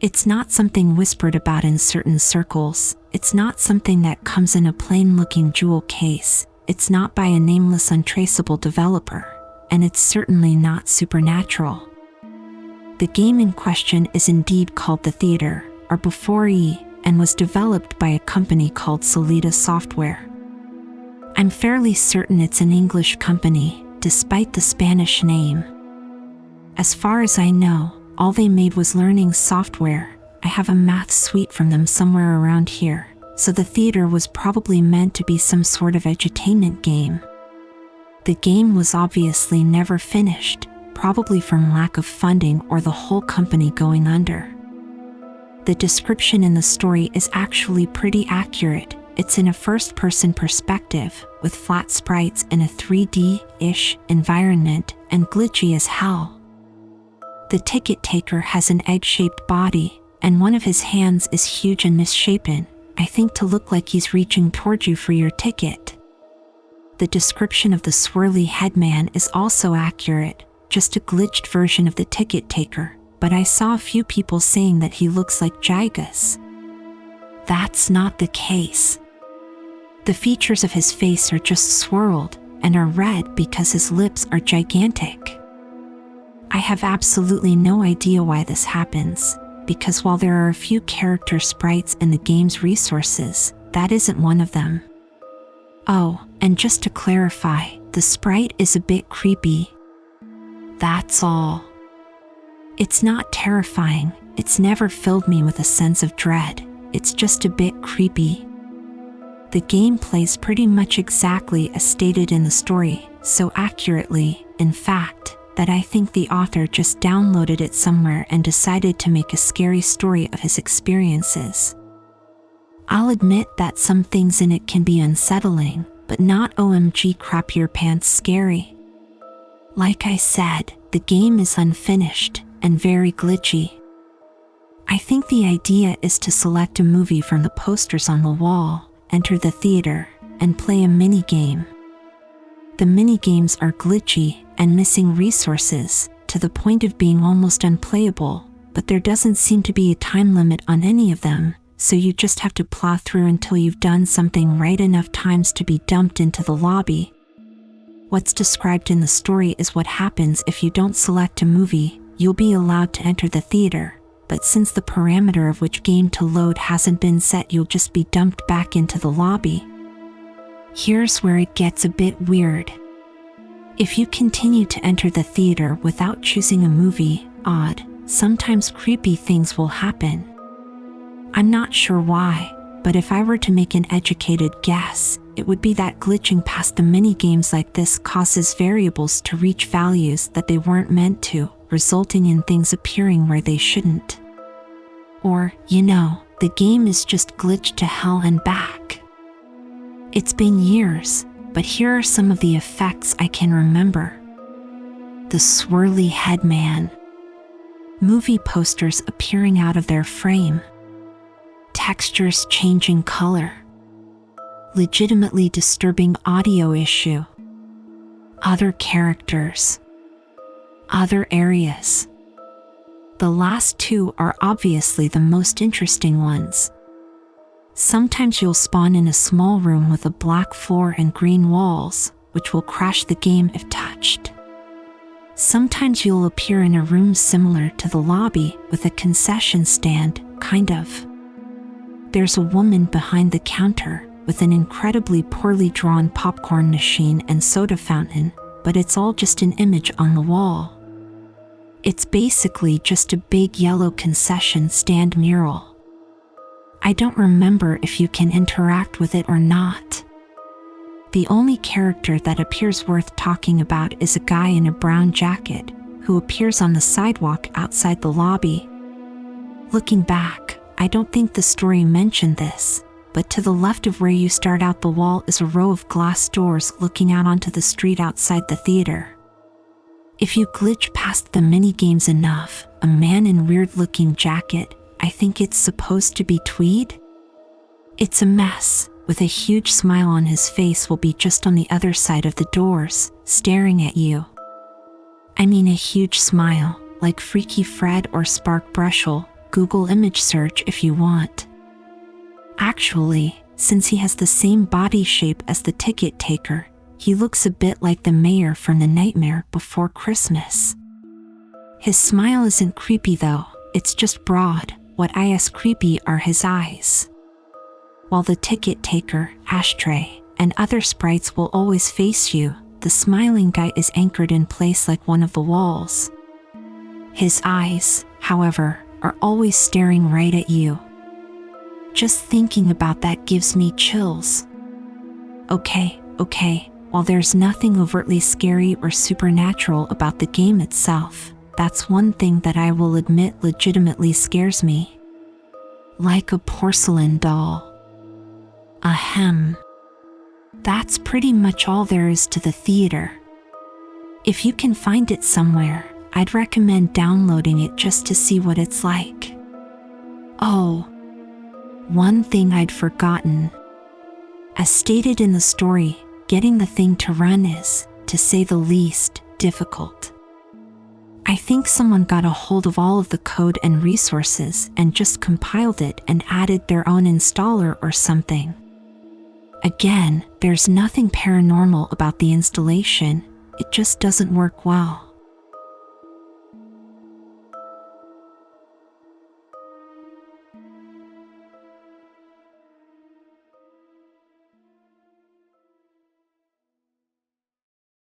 It's not something whispered about in certain circles. It's not something that comes in a plain-looking jewel case. It's not by a nameless, untraceable developer. And it's certainly not supernatural. The game in question is indeed called The Theater, or Before E, and was developed by a company called Zeta Software. I'm fairly certain it's an English company, despite the Spanish name. As far as I know, all they made was learning software. I have a math suite from them somewhere around here, so The Theater was probably meant to be some sort of edutainment game. The game was obviously never finished, probably from lack of funding or the whole company going under. The description in the story is actually pretty accurate. It's in a first-person perspective, with flat sprites in a 3D-ish environment and glitchy as hell. The ticket taker has an egg-shaped body, and one of his hands is huge and misshapen, I think to look like he's reaching toward you for your ticket. The description of the swirly headman is also accurate, just a glitched version of the ticket taker, but I saw a few people saying that he looks like Gigas. That's not the case. The features of his face are just swirled and are red because his lips are gigantic. I have absolutely no idea why this happens, because while there are a few character sprites in the game's resources, that isn't one of them. Oh, and just to clarify, the sprite is a bit creepy. That's all. It's not terrifying, it's never filled me with a sense of dread, it's just a bit creepy. The game plays pretty much exactly as stated in the story, so accurately, in fact, that I think the author just downloaded it somewhere and decided to make a scary story of his experiences. I'll admit that some things in it can be unsettling, but not OMG crap your pants scary. Like I said, the game is unfinished and very glitchy. I think the idea is to select a movie from the posters on the wall, enter the theater, and play a minigame. The minigames are glitchy and missing resources, to the point of being almost unplayable, but there doesn't seem to be a time limit on any of them, so you just have to plow through until you've done something right enough times to be dumped into the lobby. What's described in the story is what happens if you don't select a movie. You'll be allowed to enter the theater, but since the parameter of which game to load hasn't been set, you'll just be dumped back into the lobby. Here's where it gets a bit weird. If you continue to enter the theater without choosing a movie, sometimes creepy things will happen. I'm not sure why, but if I were to make an educated guess, it would be that glitching past the mini-games like this causes variables to reach values that they weren't meant to, resulting in things appearing where they shouldn't. Or, the game is just glitched to hell and back. It's been years, but here are some of the effects I can remember. The swirly headman. Movie posters appearing out of their frame. Textures changing color. Legitimately disturbing audio issue. Other characters. Other areas. The last two are obviously the most interesting ones. Sometimes you'll spawn in a small room with a black floor and green walls, which will crash the game if touched. Sometimes you'll appear in a room similar to the lobby with a concession stand, kind of. There's a woman behind the counter with an incredibly poorly drawn popcorn machine and soda fountain, but it's all just an image on the wall. It's basically just a big yellow concession stand mural. I don't remember if you can interact with it or not. The only character that appears worth talking about is a guy in a brown jacket, who appears on the sidewalk outside the lobby. Looking back, I don't think the story mentioned this, but to the left of where you start out the wall is a row of glass doors looking out onto the street outside the theater. If you glitch past the mini-games enough, a man in weird-looking jacket, I think it's supposed to be Tweed? It's a mess, with a huge smile on his face will be just on the other side of the doors, staring at you. I mean a huge smile, like Freaky Fred or Spark Brushel, Google image search if you want. Actually, since he has the same body shape as the ticket taker, he looks a bit like the mayor from The Nightmare Before Christmas. His smile isn't creepy though, it's just broad. What is creepy are his eyes. While the ticket taker, Ashtray, and other sprites will always face you, the smiling guy is anchored in place like one of the walls. His eyes, however, are always staring right at you. Just thinking about that gives me chills. Okay, while there's nothing overtly scary or supernatural about the game itself, that's one thing that I will admit legitimately scares me. Like a porcelain doll. Ahem. That's pretty much all there is to the theater. If you can find it somewhere, I'd recommend downloading it just to see what it's like. Oh, one thing I'd forgotten. As stated in the story, getting the thing to run is, to say the least, difficult. I think someone got a hold of all of the code and resources and just compiled it and added their own installer or something. Again, there's nothing paranormal about the installation, it just doesn't work well.